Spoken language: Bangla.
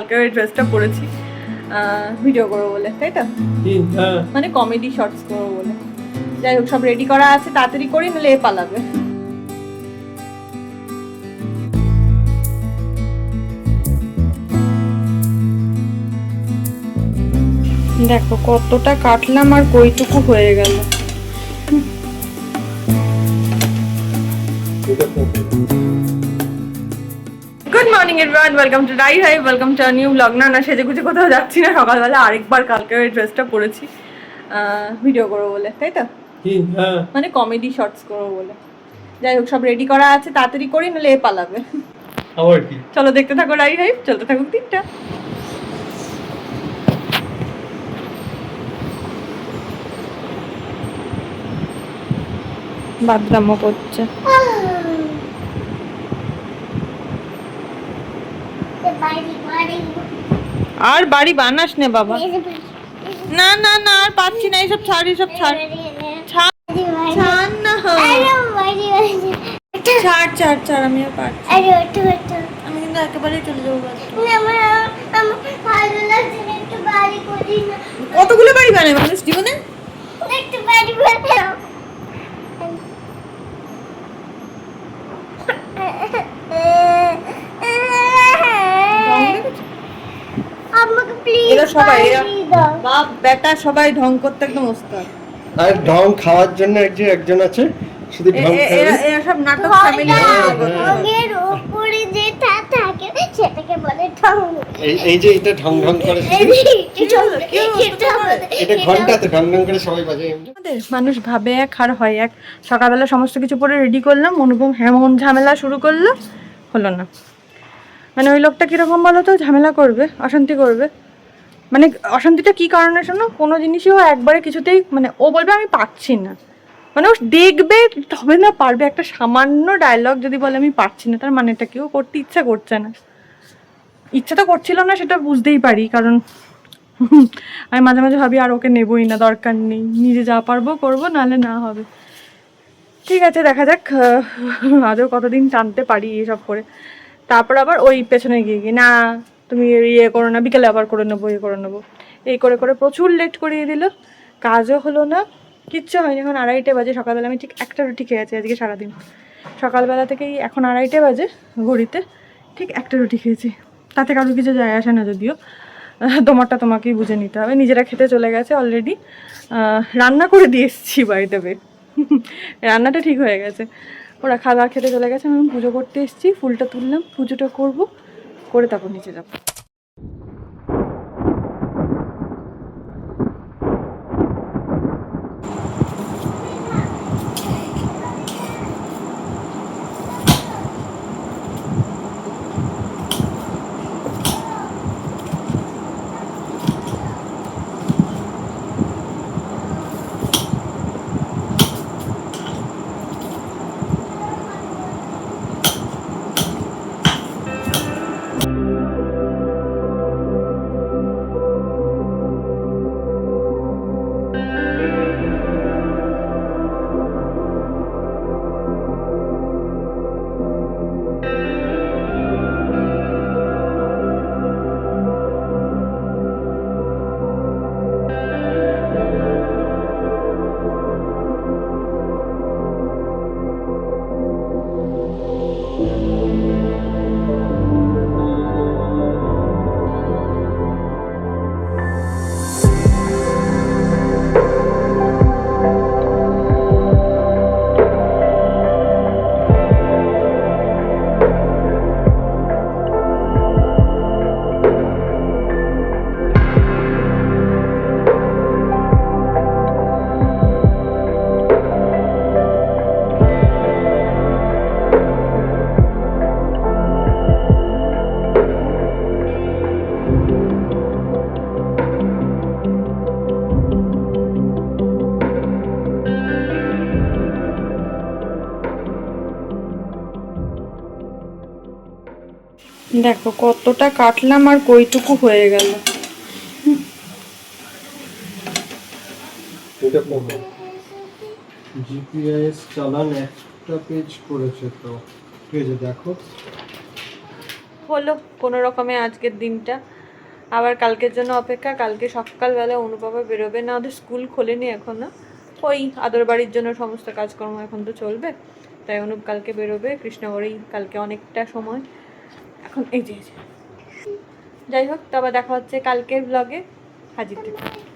কালকে ওই ড্রেসটা পরেছি ভিডিও করবো বলে, তাই তো? মানে কমেডি শর্টস করবো বলে। যাই হোক, সব রেডি করা আছে, তাড়াতাড়ি করি নাহলে এ পালাবে। দেখো কতটা কাটলাম আর কইটুকু হয়ে গেল। Good morning everyone, welcome to রাই হাই, ওয়েলকাম টু নিউ ব্লগ। না সেজে গুজে কোথাও যাচ্ছি না, সকালবেলা আরেকবার কালকে ওই ড্রেসটা পরেছি ভিডিও করবো বলে, তাই তো? মানে কমেডি শর্টস করবো বলে। যাই হোক, সব রেডি করা আছে, তাড়াতাড়ি করি নাহলে এ পালাবে। চলো দেখতে থাকো রাই হাই, চলতে থাকুক দিনটা। বাদরামও করছে। আর বাড়ি বানাস নে বাবা। না না না, আর পাচ্ছি না, এইসব ছাড়, এইসব ছাড় ছাড় ছাড় না। ছাড় ছাড় ছাড়, আমি আর পারছি। আমি কিন্তু একেবারেই চলে যাবো। কতগুলো বাড়ি বানায় মানুষ জীবনে? এরা সবাই বাপ বেটা সবাই ঢং করতে একদম ওস্তাদ। আর ঢং খাওয়ার জন্য একজন আছে, শুধু ঢং খাবে। এরা সব নাটক ফ্যামিলি ঢঙের উপরে যেটা থাকে সেটাকে বলে ঢং। এই যে এটা ঢং ঢং করে, এটা ঘন্টাতে ঢং ঢং করে সবাই বাজায়। মানুষ ভাবে এক আর হয় এক। সকালবেলা সমস্ত কিছু পরে রেডি করলাম, অনুপম হেমন ঝামেলা শুরু করলো, হলো না। মানে ওই লোকটা কিরকম বলো তো, ঝামেলা করবে, অশান্তি করবে। মানে অশান্তিটা কি কারণে শোনো, কোনো জিনিসই ও একবারে কিছুতেই, মানে ও বলবে আমি পাচ্ছি না, মানে ও দেখবে তবে না পারবে। একটা সামান্য ডায়লগ যদি বলে আমি পারছি না, তার মানেটা কি? ও করতে ইচ্ছা করছে না। ইচ্ছা তো করছিল না, সেটা বুঝতেই পারি, কারণ আমি মাঝে মাঝে ভাবি আর ওকে নেবই না, দরকার নেই, নিজে যা পারবো করবো, নাহলে না হবে। ঠিক আছে, দেখা যাক আদৌ কতদিন টানতে পারি এসব করে। তারপর আবার ওই পেছনে গিয়ে না তুমি ইয়ে করো না, বিকেলে আবার করে নেবো, ইয়ে করে নেবো, এই করে করে প্রচুর লেট করিয়ে দিল। কাজও হলো না, কিচ্ছু হয়নি। এখন 2:30 বাজে, সকালবেলা আমি ঠিক একটা রুটি খেয়েছি আজকে সারাদিন। সকালবেলা থেকেই এখন 2:30 বাজে ঘড়িতে, ঠিক একটা রুটি খেয়েছি। তাতে কারোর কিছু যায় আসে না, যদিও তোমারটা তোমাকেই বুঝে নিতে হবে। নিজেরা খেতে চলে গেছে অলরেডি, রান্না করে দিয়ে এসেছি বাড়িতে। রান্নাটা ঠিক হয়ে গেছে, ওরা খাবার খেতে চলে গেছে। আমি পুজো করতে এসেছি, ফুলটা তুললাম, পুজোটা করবো, করে তারপর নিচে যাবো। দেখো কতটা কাটলাম আর কইটুকু হয়ে গেল। এটা কোন জিপিএস চালান একটা পেজ করেছে, তো পেজে দেখো। হলো কোনো রকমে আজকের দিনটা। আবার কালকের জন্য অপেক্ষা। কালকে সকালবেলা অনুপমা বেরোবে না, ওদের স্কুল খোলেনি এখনো। ওই আদর বাড়ির জন্য সমস্ত কাজকর্ম এখন তো চলবে, তাই অনুপ কালকে বেরোবে কৃষ্ণগড়েই কালকে অনেকটা সময়। এখন এই যে যাই হোক, তবে দেখা হচ্ছে কালকের ব্লগে। হাজির থেকে।